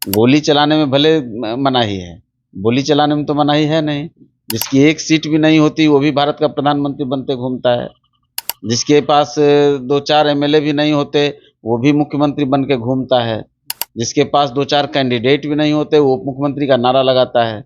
गोली चलाने में भले मनाही है, गोली चलाने में तो मनाही है नहीं। जिसकी एक सीट भी नहीं होती वो भी भारत का प्रधानमंत्री बनते घूमता है। जिसके पास 2-4 एमएलए भी नहीं होते वो भी मुख्यमंत्री बन के घूमता है। जिसके पास 2-4 कैंडिडेट भी नहीं होते वो मुख्यमंत्री का नारा लगाता है।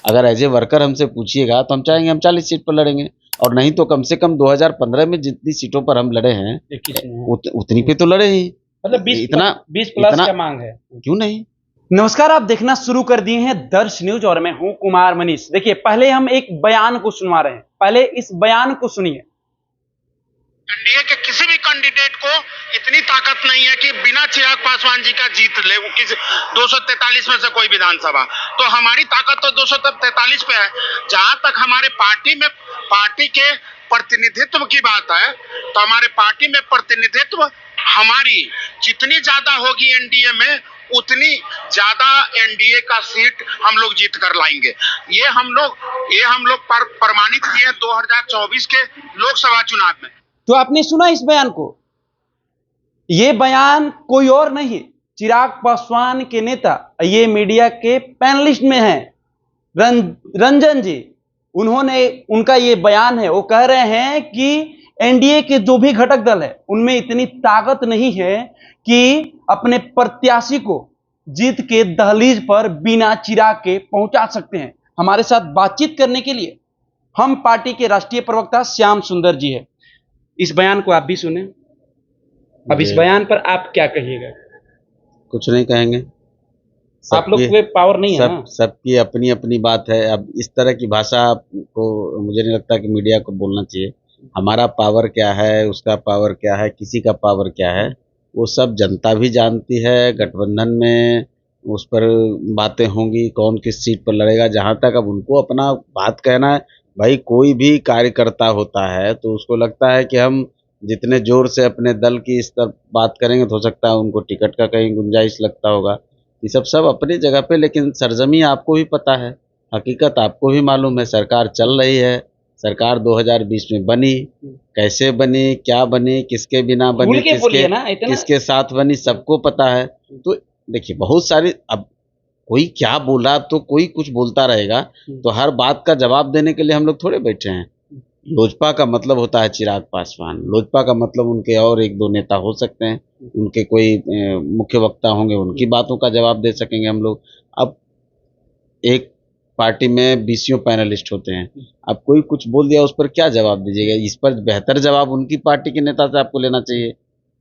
अगर एज ए वर्कर हमसे पूछिएगा तो हम चाहेंगे हम 40 सीट पर लड़ेंगे, और नहीं तो कम से कम 2015 में जितनी सीटों पर हम लड़े हैं उतनी पे तो लड़े ही। मतलब 20 प्लस क्या मांग है? क्यों नहीं। नमस्कार, आप देखना शुरू कर दिए हैं दर्श न्यूज और मैं हूं कुमार मनीष। देखिए, पहले हम एक बयान को सुनवा रहे हैं, पहले इस बयान को सुनिए। एनडीए के किसी भी कैंडिडेट को इतनी ताकत नहीं है कि बिना चिराग पासवान जी का जीत ले वो किसी 243 में से कोई विधानसभा। तो हमारी ताकत तो 243 पे है। जहां तक हमारे पार्टी के प्रतिनिधित्व की बात है तो हमारे पार्टी में प्रतिनिधित्व हमारी जितनी ज्यादा होगी एनडीए में उतनी ज्यादा एनडीए का सीट हम लोग जीत कर लाएंगे। ये हम लोग प्रमाणित किए 2024 के लोकसभा चुनाव में। तो आपने सुना इस बयान को? यह बयान कोई और नहीं, चिराग पासवान के नेता, ये मीडिया के पैनलिस्ट में हैं, रंजन जी। उनका ये बयान है। वो कह रहे हैं कि एनडीए के जो भी घटक दल है उनमें इतनी ताकत नहीं है कि अपने प्रत्याशी को जीत के दहलीज पर बिना चिराग के पहुंचा सकते हैं। हमारे साथ बातचीत करने के लिए हम पार्टी के राष्ट्रीय प्रवक्ता श्याम सुंदर जी है। इस बयान को आप भी सुने। अब इस बयान पर आप क्या कहिएगा? कुछ नहीं कहेंगे। आप लोग को पावर नहीं है ना? सबकी अपनी अपनी बात है। अब इस तरह की भाषा को मुझे नहीं लगता कि मीडिया को बोलना चाहिए। हमारा पावर क्या है, उसका पावर क्या है, किसी का पावर क्या है, वो सब जनता भी जानती है। गठबंधन में उस पर बातें होंगी, कौन किस सीट पर लड़ेगा। जहाँ तक अब उनको अपना बात कहना है, भाई कोई भी कार्यकर्ता होता है तो उसको लगता है कि हम जितने जोर से अपने दल की इस तरफ बात करेंगे तो हो सकता है उनको टिकट का कहीं गुंजाइश लगता होगा। ये सब अपनी जगह पे, लेकिन सरजमी आपको भी पता है, हकीकत आपको भी मालूम है। सरकार चल रही है, सरकार 2020 में बनी, कैसे बनी, क्या बनी, किसके बिना बनी, किसके साथ बनी, सबको पता है। तो देखिए बहुत सारी, अब कोई क्या बोला तो कोई कुछ बोलता रहेगा, तो हर बात का जवाब देने के लिए हम लोग थोड़े बैठे हैं। लोजपा का मतलब होता है चिराग पासवान, लोजपा का मतलब उनके और 1-2 नेता हो सकते हैं, उनके कोई मुख्य वक्ता होंगे, उनकी बातों का जवाब दे सकेंगे हम लोग। अब एक पार्टी में 20 पैनलिस्ट होते हैं, अब कोई कुछ बोल दिया उस पर क्या जवाब दीजिएगा? इस पर बेहतर जवाब उनकी पार्टी के नेता से आपको लेना चाहिए।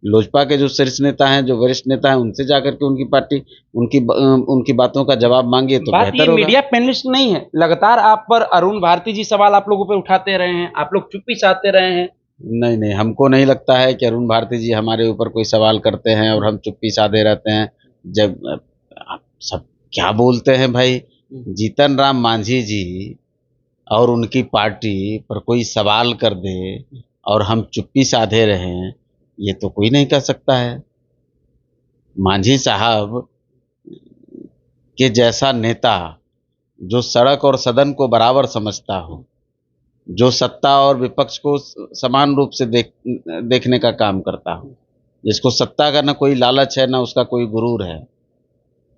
लोजपा के जो शीर्ष नेता हैं, जो वरिष्ठ नेता हैं, उनसे जाकर के उनकी पार्टी उनकी बातों का जवाब मांगिए तो बेहतर होगा। मीडिया पैनलिस्ट नहीं है। लगातार आप पर अरुण भारती जी सवाल आप लोगों पे उठाते रहे हैं, आप लोग चुप्पी साधते रहे हैं। नहीं, हमको नहीं लगता है कि अरुण भारती जी हमारे ऊपर कोई सवाल करते हैं और हम चुप्पी साधे रहते हैं। जब आप सब क्या बोलते हैं भाई, जीतन राम मांझी जी और उनकी पार्टी पर कोई सवाल कर दे और हम चुप्पी साधे रहें, ये तो कोई नहीं कह सकता है। मांझी साहब के जैसा नेता जो सड़क और सदन को बराबर समझता हो, जो सत्ता और विपक्ष को समान रूप से देखने का काम करता हो, जिसको सत्ता का ना कोई लालच है ना उसका कोई गुरूर है,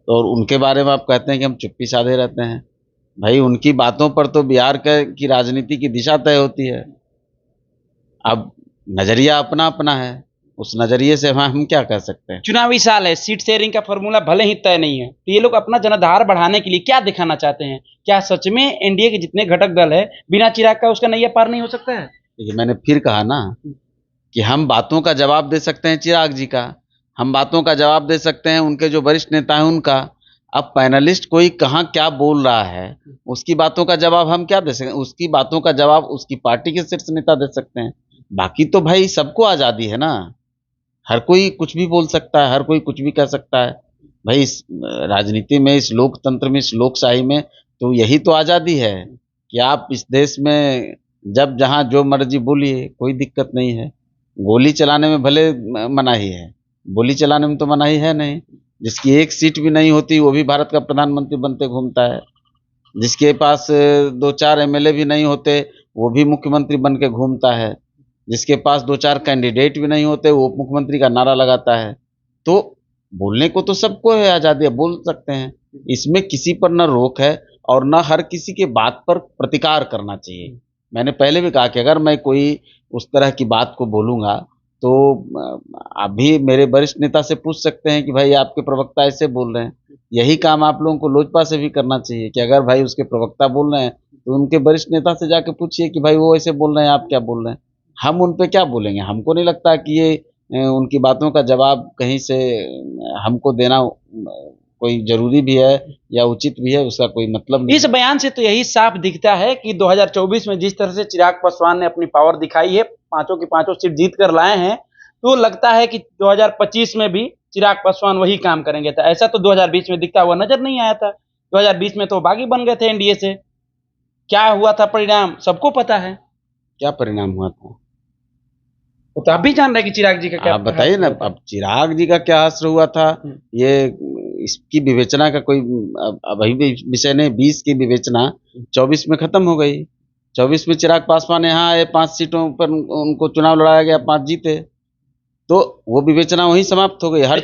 तो और उनके बारे में आप कहते हैं कि हम चुप्पी साधे रहते हैं। भाई उनकी बातों पर तो बिहार की राजनीति की दिशा तय होती है। अब नजरिया अपना अपना है, उस नजरिए से हम क्या कह सकते हैं। चुनावी साल है, सीट शेयरिंग का फॉर्मूला भले ही तय नहीं है, तो ये लोग अपना जनाधार बढ़ाने के लिए क्या दिखाना चाहते हैं? क्या सच में एनडीए के जितने घटक दल है बिना चिराग का उसका नैया पार नहीं हो सकता है? देखिए मैंने फिर कहा ना कि हम बातों का जवाब दे सकते हैं चिराग जी का, हम बातों का जवाब दे सकते हैं उनके जो वरिष्ठ नेता हैं उनका। अब पैनलिस्ट कोई कहाँ क्या बोल रहा है उसकी बातों का जवाब हम क्या दे सकते हैं? उसकी बातों का जवाब उसकी पार्टी के शीर्ष नेता दे सकते हैं। बाकी तो भाई सबको आज़ादी है ना, हर कोई कुछ भी बोल सकता है, हर कोई कुछ भी कह सकता है। भाई इस राजनीति में, इस लोकतंत्र में, इस लोकशाही में तो यही तो आज़ादी है कि आप इस देश में जब जहाँ जो मर्जी बोलिए, कोई दिक्कत नहीं है। गोली चलाने में भले मनाही है, गोली चलाने में तो मनाही है नहीं। जिसकी एक सीट भी नहीं होती वो भी भारत का प्रधानमंत्री बनते घूमता है। जिसके पास 2-4 एमएलए भी नहीं होते वो भी मुख्यमंत्री बन के घूमता है। जिसके पास 2-4 कैंडिडेट भी नहीं होते वो मुख्यमंत्री का नारा लगाता है। तो बोलने को तो सबको है आज़ादी, बोल सकते हैं, इसमें किसी पर न रोक है और न हर किसी के बात पर प्रतिकार करना चाहिए। मैंने पहले भी कहा कि अगर मैं कोई उस तरह की बात को बोलूँगा तो अभी मेरे वरिष्ठ नेता से पूछ सकते हैं कि भाई आपके प्रवक्ता ऐसे बोल रहे हैं। यही काम आप लोगों को लोजपा से भी करना चाहिए कि अगर भाई उसके प्रवक्ता बोल रहे हैं तो उनके वरिष्ठ नेता से जाके पूछिए कि भाई वो ऐसे बोल रहे हैं, आप क्या बोल रहे हैं। हम उन पे क्या बोलेंगे? हमको नहीं लगता कि ये उनकी बातों का जवाब कहीं से हमको देना कोई ज़रूरी भी है या उचित भी है, उसका कोई मतलब नहीं। इस बयान से तो यही साफ दिखता है कि 2024 में जिस तरह से चिराग पासवान ने अपनी पावर दिखाई है, पांचों की पांचों सीट जीत कर लाए हैं, तो लगता है कि 2025 में भी चिराग पासवान वही काम करेंगे। तो ऐसा तो 2020 में दिखता हुआ नजर नहीं आया था। 2020 में तो बागी बन गए थे एनडीए से। क्या हुआ था परिणाम सबको पता है। क्या परिणाम हुआ था वो तो आप भी जान रहे हैं कि चिराग जी का क्या। आप बताइए ना। अब चिराग जी का क्या असर हुआ था, ये इसकी विवेचना का कोई अब अभी भी विषय नहीं। 20 की विवेचना 24 में खत्म हो गई। 24 में चिराग पासवान यहाँ आए, 5 सीटों पर उनको चुनाव लड़ाया गया, 5 जीते, तो वो विवेचना वहीं समाप्त हो गई। हर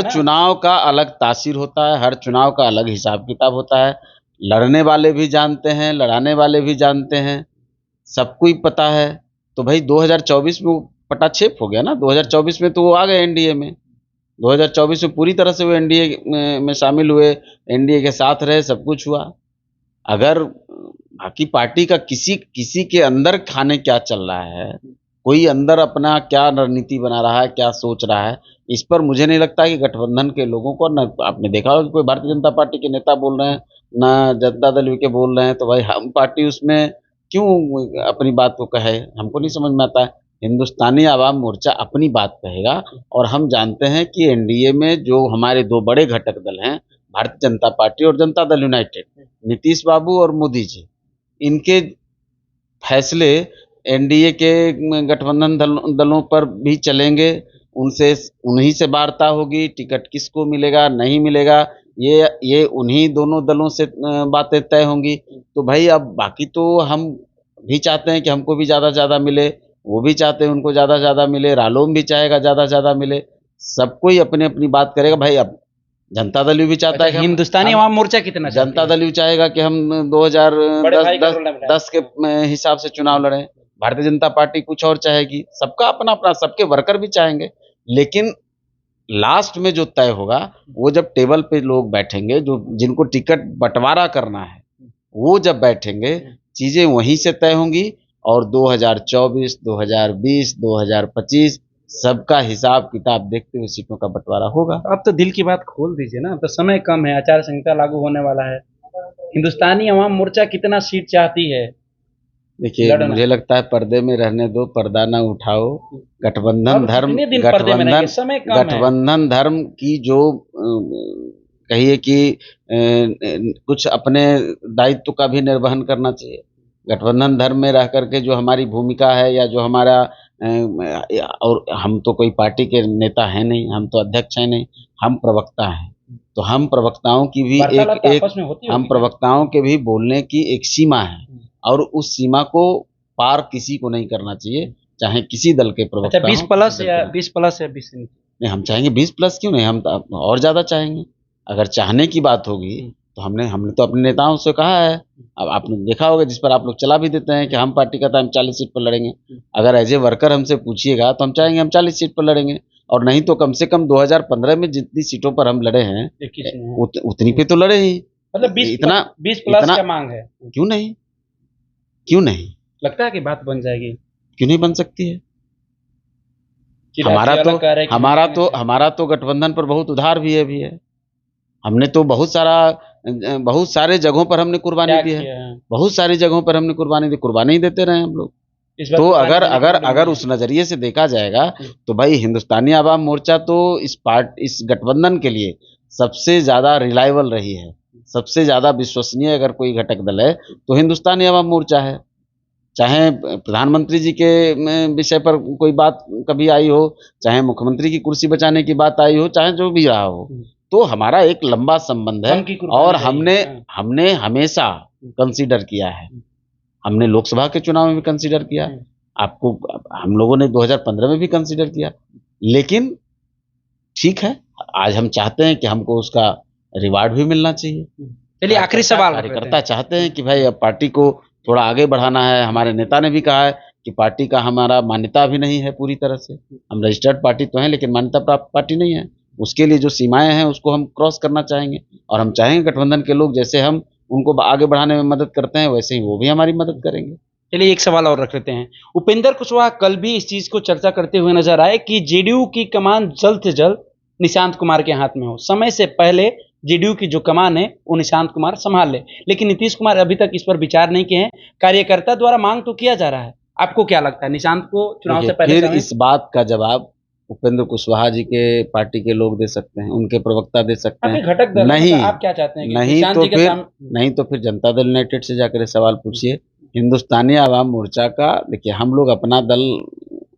चुनाव का अलग तासीर होता है, हर चुनाव का अलग हिसाब किताब होता है। लड़ने वाले भी जानते हैं, लड़ाने वाले भी जानते हैं, सबको ही पता है। तो भाई 2024 में वो पटाक्षेप हो गया ना। 2024 में तो वो आ गए एनडीए में। 2024 में पूरी तरह से वो एनडीए में शामिल हुए, एनडीए के साथ रहे, सब कुछ हुआ। अगर बाकी पार्टी का किसी के अंदर खाने क्या चल रहा है, कोई अंदर अपना क्या रणनीति बना रहा है, क्या सोच रहा है, इस पर मुझे नहीं लगता कि गठबंधन के लोगों को, न आपने देखा होगा कि कोई भारतीय जनता पार्टी के नेता बोल रहे हैं, ना जनता दल के बोल रहे हैं, तो भाई हम पार्टी उसमें क्यों अपनी बात को कहे? हमको नहीं समझ में आता है। हिंदुस्तानी आवाम मोर्चा अपनी बात कहेगा और हम जानते हैं कि एनडीए में जो हमारे 2 बड़े घटक दल हैं, भारतीय जनता पार्टी और जनता दल यूनाइटेड, नीतीश बाबू और मोदी जी, इनके फैसले एनडीए के गठबंधन दलों पर भी चलेंगे। उनसे उन्हीं से वार्ता होगी, टिकट किसको मिलेगा नहीं मिलेगा, ये उन्हीं दोनों दलों से बातें तय होंगी। तो भाई अब बाकी तो हम भी चाहते हैं कि हमको भी ज़्यादा से ज़्यादा मिले, वो भी चाहते हैं उनको ज़्यादा से ज़्यादा मिले, रालोम भी चाहेगा ज़्यादा से ज़्यादा मिले, सब कोई अपनी अपनी बात करेगा। भाई अब जनता दल भी चाहता है कि हिंदुस्तानी आवाम मोर्चा कितना, जनता दल भी चाहेगा कि हम 2010 के हिसाब से चुनाव लड़ें। भारतीय जनता पार्टी कुछ और चाहेगी, सबका अपना अपना, सबके वर्कर भी चाहेंगे। लेकिन लास्ट में जो तय होगा वो जब टेबल पे लोग बैठेंगे, जो जिनको टिकट बंटवारा करना है, वो जब बैठेंगे, चीजें वहीं से तय होंगी और 2024, 2020, 2025 सबका हिसाब किताब देखते हुए सीटों का बंटवारा होगा। अब तो दिल की बात खोल दीजिए ना, अब तो समय कम है, आचार संहिता लागू होने वाला है। हिंदुस्तानी अवाम मोर्चा कितना सीट चाहती है? देखिए, मुझे लगता है पर्दे में रहने दो, पर्दा ना उठाओ। गठबंधन धर्म की जो कहिए कि कुछ अपने दायित्व का भी निर्वहन करना चाहिए। गठबंधन धर्म में रह करके जो हमारी भूमिका है या जो हमारा और हम तो कोई पार्टी के नेता हैं नहीं, हम तो अध्यक्ष हैं नहीं, हम प्रवक्ता हैं। तो हम प्रवक्ताओं की भी हम प्रवक्ताओं के भी बोलने की एक सीमा है और उस सीमा को पार किसी को नहीं करना चाहिए, चाहे किसी दल के प्रवक्ता। अच्छा, 20+ या 20+ नहीं, हम चाहेंगे 20+ क्यों नहीं, हम और ज़्यादा चाहेंगे। अगर चाहने की बात होगी तो हमने तो अपने नेताओं से कहा है। अब आपने देखा होगा, जिस पर आप लोग चला भी देते हैं कि हम पार्टी का था, हम 40 सीट पर लड़ेंगे। अगर एज ए वर्कर हमसे पूछिएगा तो हम चाहेंगे हम 40 सीट पर लड़ेंगे, और नहीं तो कम से कम 2015 में जितनी सीटों पर हम लड़े हैं उतनी पे तो लड़े ही। मतलब 20+ क्या मांग है? क्यों नहीं लगता है कि बात बन जाएगी? क्यों नहीं बन सकती है? हमारा तो गठबंधन पर बहुत उधार भी है। हमने तो बहुत सारे जगहों पर हमने कुर्बानी दी है, बहुत सारी जगहों पर हमने कुर्बानी ही देते रहे हम लोग। तो अगर उस नजरिए से देखा जाएगा तो भाई हिंदुस्तानी आवाम मोर्चा तो इस गठबंधन के लिए सबसे ज्यादा रिलायबल रही है, सबसे ज्यादा विश्वसनीय अगर कोई घटक दल है तो हिंदुस्तानी आवाम मोर्चा है। चाहे प्रधानमंत्री जी के विषय पर कोई बात कभी आई हो, चाहे मुख्यमंत्री की कुर्सी बचाने की बात आई हो, चाहे जो भी रहा हो, तो हमारा एक लंबा संबंध है और हमने हमेशा कंसीडर किया है। हमने लोकसभा के चुनाव में भी कंसीडर किया, हम लोगों ने 2015 में भी कंसीडर किया। लेकिन ठीक है, आज हम चाहते हैं कि हमको उसका रिवार्ड भी मिलना चाहिए। चलिए आखिरी सवाल रख लेते कार्यकर्ता हैं। चाहते हैं कि भाई अब पार्टी को थोड़ा आगे बढ़ाना है। हमारे नेता ने भी कहा है कि पार्टी का हमारा मान्यता भी नहीं है पूरी तरह से। हम रजिस्टर्ड पार्टी तो हैं लेकिन मान्यता प्राप्त पार्टी नहीं है। उसके लिए जो सीमाएं हैं उसको हम क्रॉस करना चाहेंगे और हम चाहेंगे गठबंधन के लोग जैसे हम उनको आगे बढ़ाने में मदद करते हैं वैसे ही वो भी हमारी मदद करेंगे। चलिए एक सवाल और रख लेते हैं। उपेंद्र कुशवाहा कल भी इस चीज को चर्चा करते हुए नजर आए कि जेडीयू की कमान जल्द से जल्द निशांत कुमार के हाथ में हो, समय से पहले जेडीयू की जो कमान है वो निशांत कुमार संभाल ले। लेकिन नीतीश कुमार अभी तक इस पर विचार नहीं किए हैं। कार्यकर्ता द्वारा मांग तो किया जा रहा है, आपको क्या लगता है निशांत को चुनाव से देखिए, पहले फिर समय? इस बात का जवाब उपेंद्र कुशवाहा जी के पार्टी के लोग दे सकते हैं, उनके प्रवक्ता दे सकते आप हैं। एक घटक दल हैं, नहीं, मतलब आप क्या चाहते हैं कि नहीं निशांत तो जी के फिर सामने नहीं तो फिर जनता दल यूनाइटेड से जाकर ये सवाल पूछिए। हिंदुस्तानी आवाम मोर्चा का देखिए, हम लोग अपना दल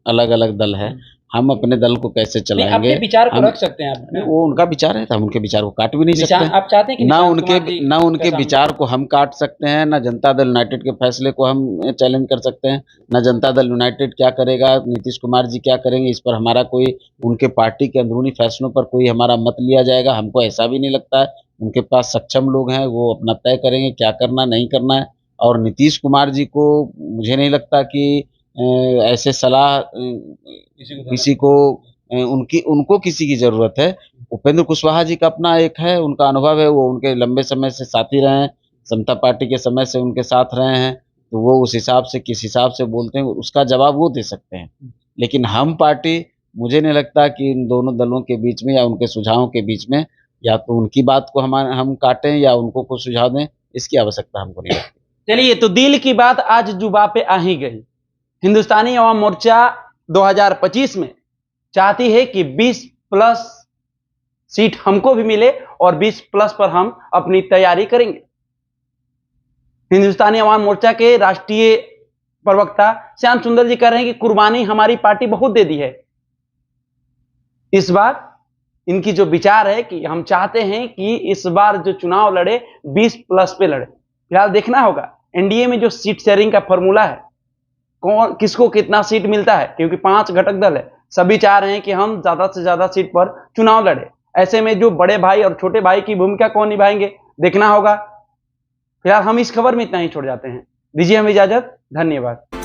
अलग अलग दल है, हम अपने दल को कैसे नहीं, चलाएंगे। अपने विचार को हम रख सकते हैं आप नहीं, वो उनका विचार है तो हम उनके विचार को काट भी नहीं सकते। आप चाहते हैं कि ना निशांत उनके कुमार जी ना का उनके सामने- विचार को हम काट सकते हैं, ना जनता दल यूनाइटेड के फैसले को हम चैलेंज कर सकते हैं, ना जनता दल यूनाइटेड क्या करेगा, नीतीश कुमार जी क्या करेंगे, इस पर हमारा कोई उनके पार्टी के अंदरूनी फैसलों पर कोई हमारा मत लिया जाएगा। हमको ऐसा भी नहीं लगता है। उनके पास सक्षम लोग हैं, वो अपना तय करेंगे क्या करना नहीं करना है। और नीतीश कुमार जी को मुझे नहीं लगता कि ऐसे सलाह किसी को उनकी उनको किसी की ज़रूरत है। उपेंद्र कुशवाहा जी का अपना एक है, उनका अनुभव है, वो उनके लंबे समय से साथी रहे हैं, समता पार्टी के समय से उनके साथ रहे हैं, तो वो उस हिसाब से किस हिसाब से बोलते हैं उसका जवाब वो दे सकते हैं। लेकिन हम पार्टी, मुझे नहीं लगता कि इन दोनों दलों के बीच में या उनके सुझावों के बीच में या तो उनकी बात को हम काटें या उनको कुछ सुझाव दें, इसकी आवश्यकता हमको नहीं लगती। चलिए, तो दिल की बात आज जुबा पे आ ही गई। हिंदुस्तानी अवाम मोर्चा 2025 में चाहती है कि 20+ सीट हमको भी मिले और 20+ पर हम अपनी तैयारी करेंगे। हिंदुस्तानी अवाम मोर्चा के राष्ट्रीय प्रवक्ता श्याम सुंदर जी कह रहे हैं कि कुर्बानी हमारी पार्टी बहुत दे दी है। इस बार इनकी जो विचार है कि हम चाहते हैं कि इस बार जो चुनाव लड़े 20+ पे लड़े। फिलहाल देखना होगा एनडीए में जो सीट शेयरिंग का फॉर्मूला है, कौन किसको कितना सीट मिलता है, क्योंकि 5 घटक दल है, सभी चाह रहे हैं कि हम ज्यादा से ज्यादा सीट पर चुनाव लड़े। ऐसे में जो बड़े भाई और छोटे भाई की भूमिका कौन निभाएंगे, देखना होगा। फिलहाल हम इस खबर में इतना ही छोड़ जाते हैं। दीजिए हमें इजाजत, धन्यवाद।